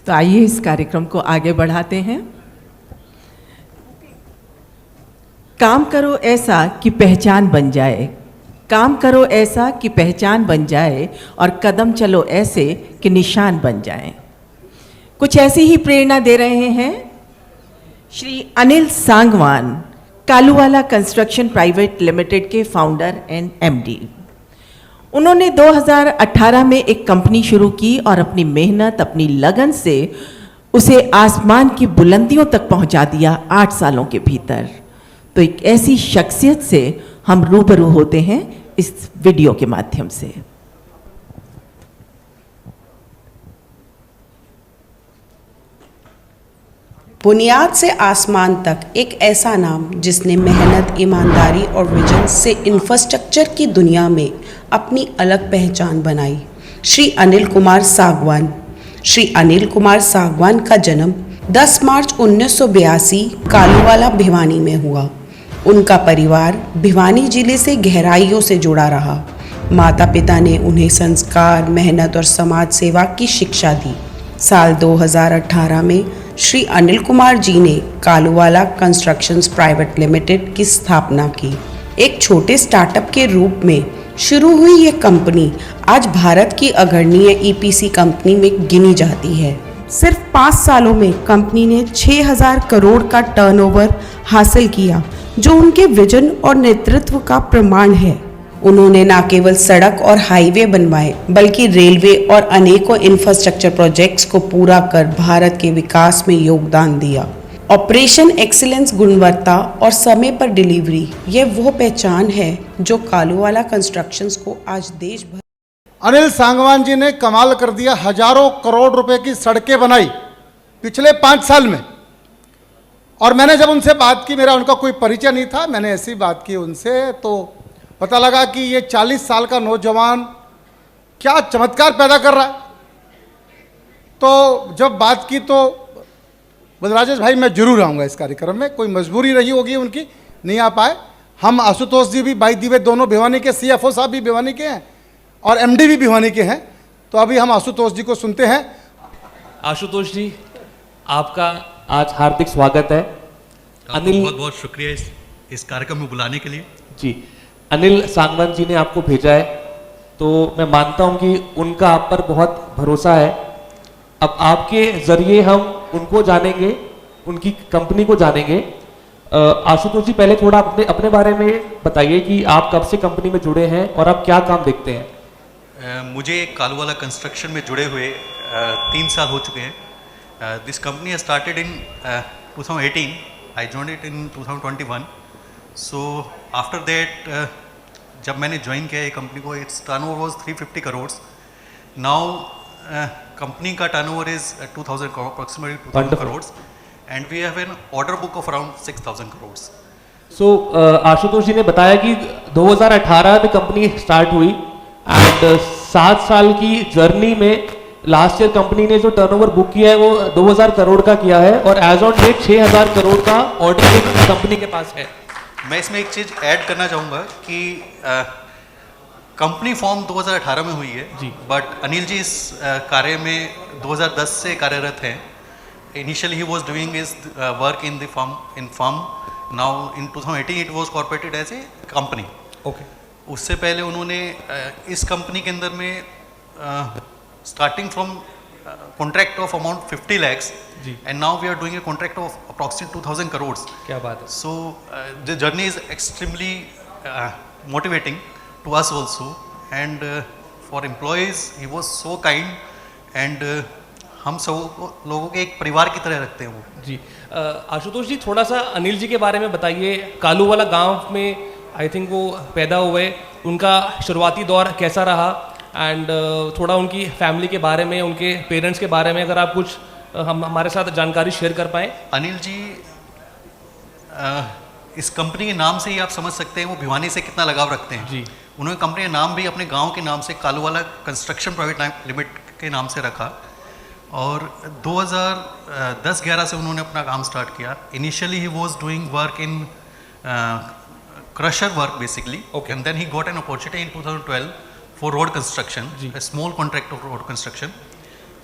तो आइए इस कार्यक्रम को आगे बढ़ाते हैं। काम करो ऐसा कि पहचान बन जाए, काम करो ऐसा कि पहचान बन जाए और कदम चलो ऐसे कि निशान बन जाए। कुछ ऐसी ही प्रेरणा दे रहे हैं Shri Anil Sangwan, Kaluwala construction private limited के फाउंडर एंड एमडी। उन्होंने 2018 में एक कंपनी शुरू की और अपनी मेहनत, अपनी लगन से उसे आसमान की बुलंदियों तक पहुंचा दिया 8 सालों के भीतर। तो एक ऐसी शख्सियत से हम रूबरू होते हैं इस वीडियो के माध्यम से। बुनियाद से आसमान तक एक ऐसा नाम जिसने मेहनत, ईमानदारी और विजन से इंफ्रास्ट्रक्चर की दुनिया में अपनी अलग पहचान बनाई। श्री अनिल कुमार सांगवान। श्री अनिल कुमार सांगवान का जन्म 10 मार्च 1982 कालूवाला भिवानी में हुआ। उनका परिवार भिवानी जिले से गहराइयों से जुड़ा रहा। माता पिता ने उन्हें संस्कार, मेहनत और समाज सेवा की शिक्षा दी। साल 2018 में श्री अनिल कुमार जी ने कालूवाला कंस्ट्रक्शंस प्राइवेट लिमिटेड की स्थापना की। एक छोटे स्टार्टअप के रूप में शुरू हुई ये कंपनी आज भारत की अग्रणीय ईपीसी कंपनी में गिनी जाती है। सिर्फ 5 सालों में कंपनी ने 6000 करोड़ का टर्नओवर हासिल किया, जो उनके विजन और नेतृत्व का प्रमाण है। उन्होंने न केवल सड़क और हाईवे बनवाए, बल्कि रेलवे और अनेकों इंफ्रास्ट्रक्चर प्रोजेक्ट्स को पूरा कर भारत के विकास में योगदान दिया। ऑपरेशन एक्सीलेंस, गुणवत्ता और समय पर डिलीवरी, यह वो पहचान है जो कालूवाला कंस्ट्रक्शंस को आज देश भर। अनिल सांगवान जी ने कमाल कर दिया। हजारों करोड़ रुपए की सड़कें बनाई पिछले 5 साल में। और मैंने जब उनसे बात की, मेरा उनका कोई परिचय नहीं था, मैंने ऐसी बात की उनसे, तो पता लगा कि ये 40 साल का नौजवान क्या चमत्कार पैदा कर रहा है। तो जब बात की तो बोले, राजेश भाई मैं जरूर आऊँगा इस कार्यक्रम में। कोई मजबूरी रही होगी उनकी, नहीं आ पाए। हम आशुतोष जी भी, बाई दी वे दोनों भिवानी के, सीएफओ साहब भी भिवानी के हैं और एमडी भी भिवानी के हैं। तो अभी हम आशुतोष जी को सुनते हैं। आशुतोष जी, आपका आज हार्दिक स्वागत है। अनिल, बहुत बहुत शुक्रिया इस कार्यक्रम में बुलाने के लिए। जी, अनिल सांगवान जी ने आपको भेजा है, तो मैं मानता हूं कि उनका आप पर बहुत भरोसा है। अब आपके जरिए हम उनको जानेंगे, उनकी कंपनी को जानेंगे। आशुतोष जी, पहले थोड़ा अपने बारे में बताइए कि आप कब से कंपनी में जुड़े हैं और आप क्या काम देखते हैं। मुझे कालूवाला कंस्ट्रक्शन में जुड़े हुए 3 साल हो चुके हैं। This company has started in 2018. I joined it in 2021. So after that जब मैंने ज्वाइन किया ये कंपनी को, its turnover was 350 crore. Now company का turnover is 2000 crore, approximately 2000 crore, and we have an order book of around 6000 crore. So Ashutosh ji ने बताया कि 2018 में कंपनी स्टार्ट हुई एंड 7 साल की जर्नी में लास्ट ईयर कंपनी ने जो टर्नओवर बुक किया है वो 2000 करोड़ का किया है और एज ऑन डेट 6000 करोड़ का ऑर्डर कंपनी के पास है। मैं इसमें एक चीज़ ऐड करना चाहूँगा कि कंपनी फॉर्म 2018 में हुई है जी, बट अनिल जी इस कार्य में 2010 से कार्यरत हैं। Initially he was doing his work in the firm. Now in 2018 it was corporated as a company. Okay. उससे पहले उन्होंने इस कंपनी के अंदर में starting from contract of amount 50 lakhs and now we are doing a contract of approximately 2000 crores. क्या बात है। So the journey is extremely motivating to us also, and for employees he was so kind, and हम सब लोगों के एक परिवार की तरह रखते हैं वो। जी, आशुतोष जी, थोड़ा सा अनिल जी के बारे में बताइए। कालूवाला गांव में आई थिंक वो पैदा हुए, उनका शुरुआती दौर कैसा रहा एंड थोड़ा उनकी फैमिली के बारे में, उनके पेरेंट्स के बारे में अगर आप कुछ हम हमारे साथ जानकारी शेयर कर पाएँ। अनिल जी, इस कंपनी के नाम से ही आप समझ सकते हैं वो भिवानी से कितना लगाव रखते हैं जी। उन्होंने कंपनी का नाम भी अपने गांव के नाम से कालूवाला कंस्ट्रक्शन प्राइवेट लिमिटेड के नाम से रखा और 2010-11 से उन्होंने अपना काम स्टार्ट किया। Initially he was doing work in crusher work basically, okay, and then he got an opportunity in 2012 for road construction, a small contract of road construction.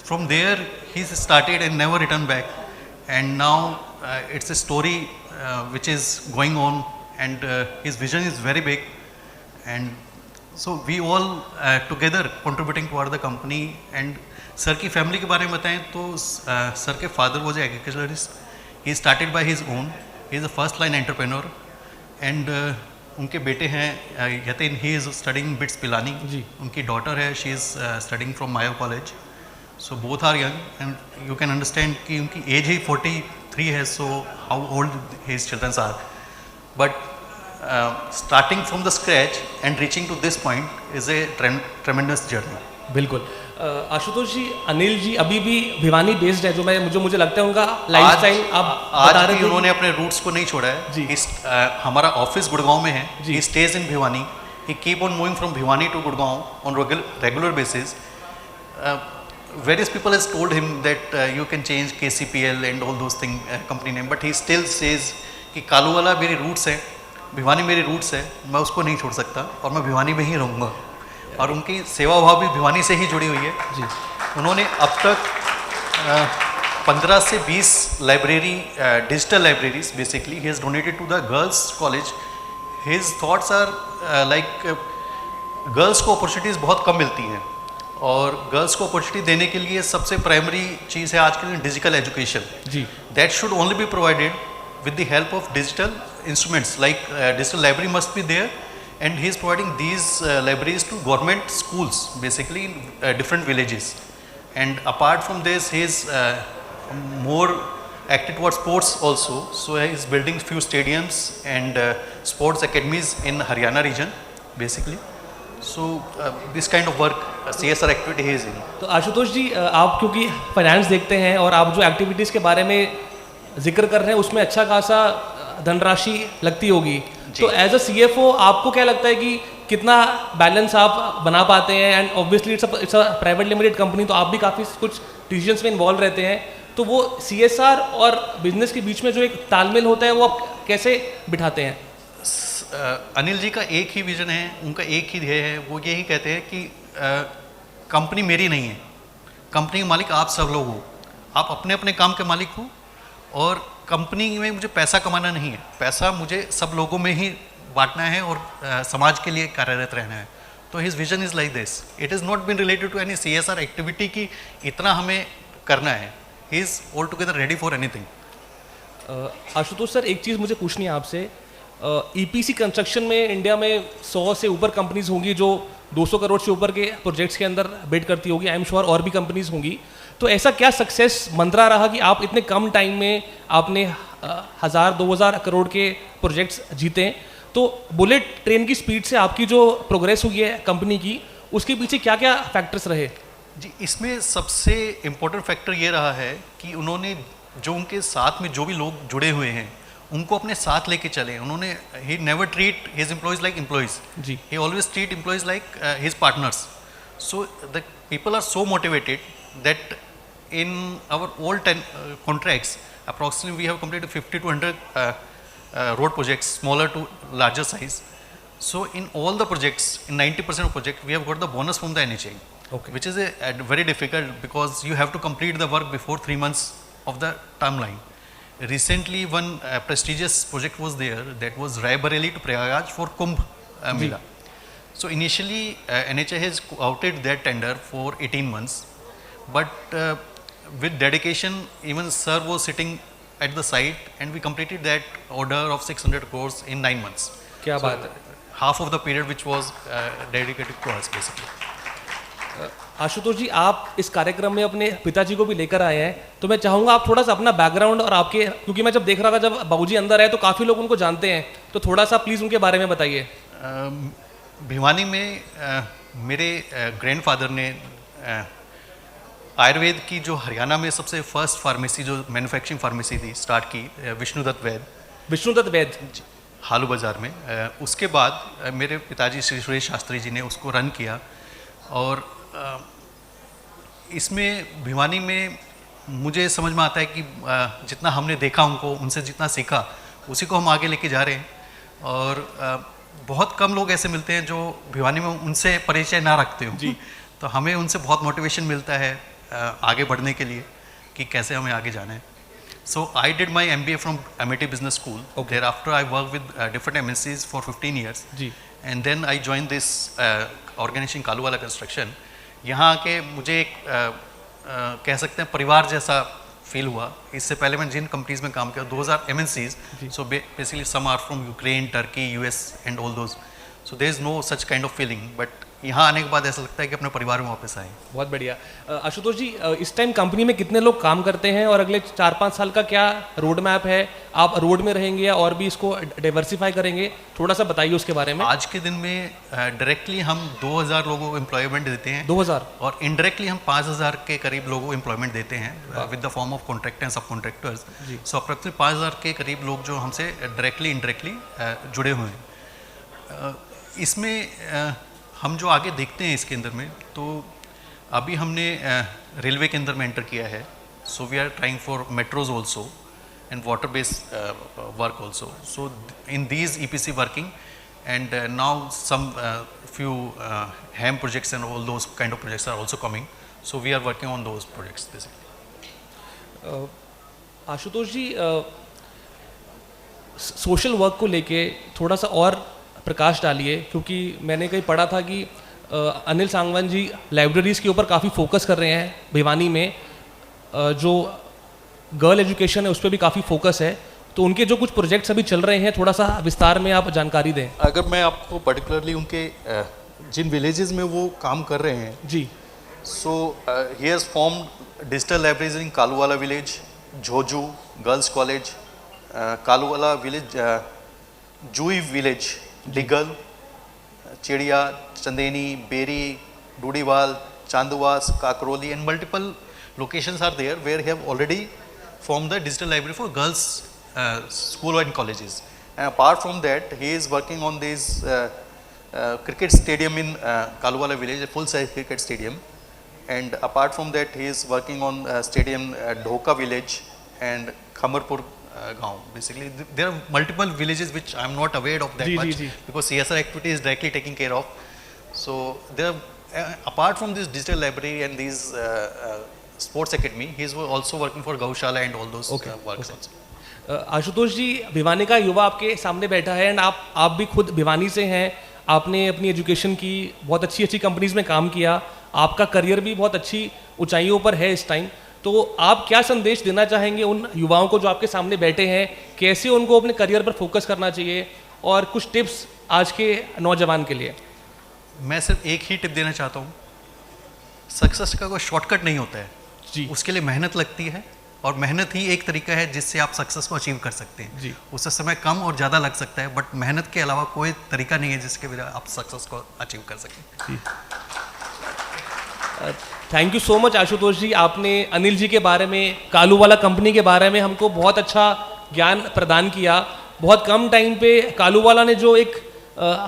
from there he's started and never returned back, and now it's a story which is going on, and his vision is very big, and so we all together contributing toward the company. And sir की family के बारे में बताएं तो sir के father was agriculturist, he started by his own, he is a first line entrepreneur, and उनके बेटे हैं Yatin, he is studying BITS Pilani ji, उनकी डॉटर है, she is studying from Mayo college, so both are young, and you can understand कि उनकी age ही 43 है, so how old his childrens are, but starting from the scratch and reaching to this point is a tremendous journey. बिल्कुल। आशुतोष जी, अनिल जी अभी भी Bhiwani based है, जो मुझे लगता है उनका लाइफस्टाइल आप आज बता रहे भी थे। उन्होंने अपने रूट्स को नहीं छोड़ा है जी। हमारा ऑफिस गुड़गांव में है, जी। He stays in Bhiwani, he keep on moving from Bhiwani to Gurgaon on regular basis. Various people has told him that you can change KCPL and all those thing company name, but he still says कि कालू वाला मेरी roots है, भिवानी मेरी roots है, मैं उसको नहीं छोड़ सकता और मैं भिवानी में ही रहूँगा. और उनकी सेवा भाव भी भिवानी से ही जुड़ी हुई है जी. उन्होंने अब तक 15 से 20 library, digital libraries basically he has donated to the girls college. His thoughts are like girls को अपॉर्चुनिटीज़ बहुत कम मिलती हैं, और गर्ल्स को अपॉर्चुनिटी देने के लिए सबसे प्राइमरी चीज़ है आज के लिए डिजिटल एजुकेशन जी. That should only be provided with the help of digital instruments, like digital library must be there, and he is providing these libraries to government schools basically in different villages. And apart from this, he is more active towards sports also, so he is building few stadiums and sports academies in Haryana region basically. So this kind of work, CSR activity he is in. तो आशुतोष जी, आप क्योंकि finance देखते हैं और आप जो activities के बारे में जिक्र कर रहे हैं उसमें अच्छा खासा धनराशि लगती होगी, तो एज अ CFO आपको क्या लगता है कि कितना बैलेंस आप बना पाते हैं? And obviously it's a private limited company, तो आप भी काफ़ी कुछ डिसीजंस में इन्वॉल्व रहते हैं, तो वो CSR और बिजनेस के बीच में जो एक तालमेल होता है वो आप कैसे बिठाते हैं? अनिल जी का एक ही विजन है, उनका एक ही ध्येय है, वो यही कहते हैं कि कंपनी मेरी नहीं है, कंपनी के मालिक आप सब लोग हो, आप अपने अपने काम के मालिक हो, और कंपनी में मुझे पैसा कमाना नहीं है, पैसा मुझे सब लोगों में ही बांटना है और समाज के लिए कार्यरत रहना है. तो his vision is like this, it is not been related to any CSR activity की इतना हमें करना है, he is all together ready for anything. Ashutosh sir, एक चीज़ मुझे पूछनी है आपसे, EPC कंस्ट्रक्शन में इंडिया में 100 से ऊपर कंपनीज होंगी जो 200 करोड़ से ऊपर के प्रोजेक्ट्स के अंदर बिड करती होगी, आई एम श्योर और भी कंपनीज होंगी, तो ऐसा क्या सक्सेस मंत्रा रहा कि आप इतने कम टाइम में आपने 1000-2000 करोड़ के प्रोजेक्ट्स जीते? तो बुलेट ट्रेन की स्पीड से आपकी जो प्रोग्रेस हुई है कंपनी की, उसके पीछे क्या क्या फैक्टर्स रहे? जी, इसमें सबसे इम्पोर्टेंट फैक्टर ये रहा है कि उन्होंने जो उनके साथ में जो भी लोग जुड़े हुए हैं उनको अपने साथ लेके चले. उन्होंने he never treat his employees like employees, जी, he always treat employees like his partners. So the people are so motivated that in our all 10 contracts approximately we have completed 50 to 100 road projects, smaller to larger size. So in all the projects, in 90% of projects we have got the bonus from the NHAI, okay, which is a very difficult because you have to complete the work before 3 months of the timeline. Recently one prestigious project was there, that was Raebareli to Prayagraj for Kumbh Mela. So initially NHAI has outed that tender for 18 months. But with dedication, even sir was sitting at the site and we completed that order of 600 crores in 9 months. क्या बात है? Half of the period which was dedicated to us basically. Ashutosh जी, आप इस कार्यक्रम में अपने पिताजी को भी लेकर आए हैं, तो मैं चाहूँगा आप थोड़ा सा अपना बैकग्राउंड और आपके, क्योंकि मैं जब देख रहा था जब बाबूजी अंदर आए तो काफ़ी लोग उनको जानते हैं, तो थोड़ा सा प्लीज़ उनके बारे में बताइए. भिवानी में मेरे ग्रैंडफादर ने आयुर्वेद की जो हरियाणा में सबसे फर्स्ट फार्मेसी जो मैन्युफैक्चरिंग फार्मेसी थी स्टार्ट की, विष्णुदत्त वैद हालू बाज़ार में. उसके बाद मेरे पिताजी श्री सुरेश शास्त्री जी ने उसको रन किया, और इसमें भिवानी में मुझे समझ में आता है कि जितना हमने देखा उनको, उनसे जितना सीखा उसी को हम आगे लेके जा रहे हैं. और बहुत कम लोग ऐसे मिलते हैं जो भिवानी में उनसे परिचय ना रखते हो जी, तो हमें उनसे बहुत मोटिवेशन मिलता है. आगे बढ़ने के लिए कि कैसे हमें आगे जाना है. So I did my MBA from Amity Business School. Okay. Thereafter I worked with different MNCs for 15 years. Ji. And then I joined this organization Kaluwala Construction. यहाँ आके मुझे एक कह सकते हैं परिवार जैसा फील हुआ. इससे पहले मैंने जिन कंपनीज में काम किया those are MNCs. So basically some are from Ukraine, Turkey, US and all those. So there is no such kind of feeling. But यहाँ आने के बाद ऐसा लगता है कि अपने परिवार में वापस आए. बहुत बढ़िया. आशुतोष जी, इस टाइम कंपनी में कितने लोग काम करते हैं और अगले 4-5 साल का क्या रोड मैप है? आप रोड में रहेंगे या और भी इसको डाइवर्सिफाई करेंगे? थोड़ा सा बताइए उसके बारे में. आज के दिन में डायरेक्टली हम 2000 लोगों को एम्प्लॉयमेंट देते हैं. 2000 और इनडायरेक्टली हम 5000 के करीब लोगों को एम्प्लॉयमेंट देते हैं with the form of contractor and सब कॉन्ट्रैक्टर्स. सो अप्रॉक्सिमेटली 5000 के करीब लोग जो हमसे डायरेक्टली इनडायरेक्टली जुड़े हुए हैं. इसमें हम जो आगे देखते हैं इसके अंदर में, तो अभी हमने रेलवे के अंदर में एंटर किया है. So we are trying for metros also and water based work also. So in these EPC working and now some few HAM projects and all those kind of projects are also coming. So we are working on those projects basically. Ashutosh ji, social work को लेके थोड़ा सा और प्रकाश डालिए, क्योंकि मैंने कहीं पढ़ा था कि अनिल सांगवान जी लाइब्रेरीज़ के ऊपर काफ़ी फोकस कर रहे हैं भिवानी में. जो गर्ल एजुकेशन है उस पर भी काफ़ी फोकस है. तो उनके जो कुछ प्रोजेक्ट्स अभी चल रहे हैं, थोड़ा सा विस्तार में आप जानकारी दें. अगर मैं आपको पर्टिकुलरली उनके जिन विलेजेस में वो काम कर रहे हैं जी. So he has formed digital libraries in Kaluwala village, Jhojhu girls college, Kaluwala village, Jui village, Digal, Chidiya, Chandeni, Beri, Dudiwal, Chandwas, Kakroli and multiple locations are there where he have already formed the digital library for girls school and colleges. And apart from that, he is working on this cricket stadium in Kaluwala village, a full size cricket stadium. And apart from that, he is working on stadium Dhoka village and Khamarpur गाँव. Basically there are multiple villages which I am not aware of that much because CSR activity is directly taken care of. So there apart from this digital library and these sports academy, he is also working for Gaushala and all those works also. Ashutosh ji, Bhiwani का युवा आपके सामने बैठा है and आप भी खुद भिवानी से हैं. आपने अपनी एजुकेशन की, बहुत अच्छी अच्छी कंपनीज में काम किया, आपका करियर भी बहुत अच्छी ऊंचाइयों पर है इस टाइम. तो आप क्या संदेश देना चाहेंगे उन युवाओं को जो आपके सामने बैठे हैं? कैसे उनको अपने करियर पर फोकस करना चाहिए और कुछ टिप्स आज के नौजवान के लिए? मैं सिर्फ एक ही टिप देना चाहता हूँ. सक्सेस का कोई शॉर्टकट नहीं होता है जी. उसके लिए मेहनत लगती है और मेहनत ही एक तरीका है जिससे आप सक्सेस को अचीव कर सकते हैं जी. उससे समय कम और ज़्यादा लग सकता है, बट मेहनत के अलावा कोई तरीका नहीं है जिसके वजह आप सक्सेस को अचीव कर सकें. Thank you so much Ashutosh ji. आपने अनिल जी के बारे में, कालूवाला कंपनी के बारे में हमको बहुत अच्छा ज्ञान प्रदान किया. बहुत कम टाइम पे कालूवाला ने जो एक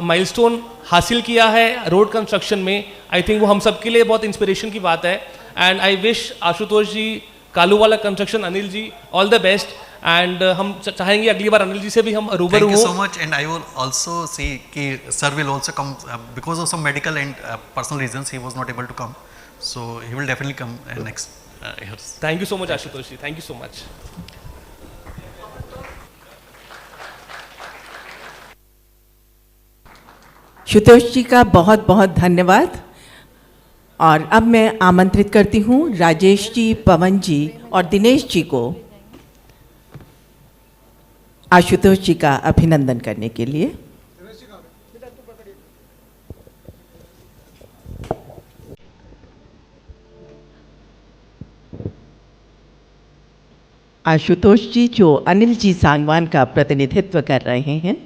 माइलस्टोन हासिल किया है रोड कंस्ट्रक्शन में, आई थिंक वो हम सब के लिए बहुत इंस्पिरेशन की बात है. And I wish Ashutosh ji, Kaluwala construction, Anil ji all the best. And हम चाहेंगे अगली बार अनिल जी से भी हम रूबरू Thank you हो. so much, and I will also see कि sir will also come because of some medical and personal reasons he was not able to come, so he will definitely come next years. Thank you so much Ashutosh ji. Thank you so much. Ashutosh ji का बहुत बहुत धन्यवाद. और अब मैं आमंत्रित करती हूँ राजेश जी, पवन जी और दिनेश जी को आशुतोष जी का अभिनंदन करने के लिए. आशुतोष जी जो अनिल जी सांगवान का प्रतिनिधित्व कर रहे हैं.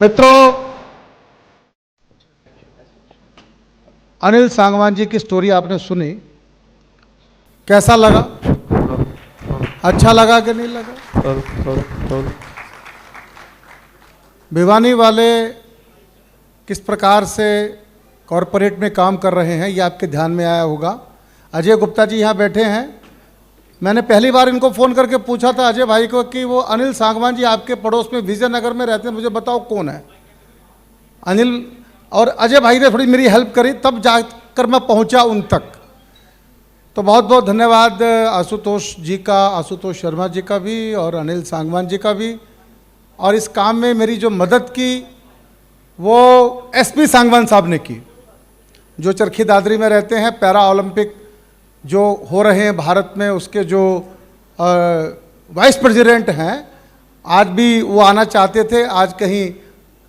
मित्रों, अनिल सांगवान जी की स्टोरी आपने सुनी. कैसा लगा? अच्छा लगा कि नहीं लगा? भिवानी वाले किस प्रकार से कॉरपोरेट में काम कर रहे हैं ये आपके ध्यान में आया होगा। अजय गुप्ता जी यहाँ बैठे हैं। मैंने पहली बार इनको फ़ोन करके पूछा था अजय भाई को कि वो अनिल सांगवान जी आपके पड़ोस में विजयनगर में रहते हैं, मुझे बताओ कौन है अनिल। और अजय भाई ने थोड़ी मेरी हेल्प करी, तब जाकर मैं पहुंचा उन तक। तो बहुत बहुत धन्यवाद आशुतोष जी का, आशुतोष शर्मा जी का भी और अनिल सांगवान जी का भी। और इस काम में मेरी जो मदद की वो एसपी सांगवान साहब ने की, जो चरखी दादरी में रहते हैं। पैरा ओलंपिक जो हो रहे हैं भारत में उसके जो वाइस प्रेसिडेंट हैं, आज भी वो आना चाहते थे, आज कहीं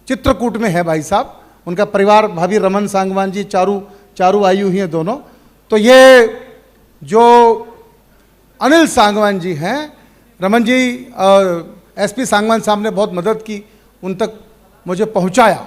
चित्रकूट में है भाई साहब। उनका परिवार, भाभी रमन सांगवान जी, चारू आई हुई हैं दोनों। तो ये जो अनिल सांगवान जी हैं, रमन जी एसपी सांगवान साहब ने बहुत मदद की, उन तक मुझे पहुंचाया।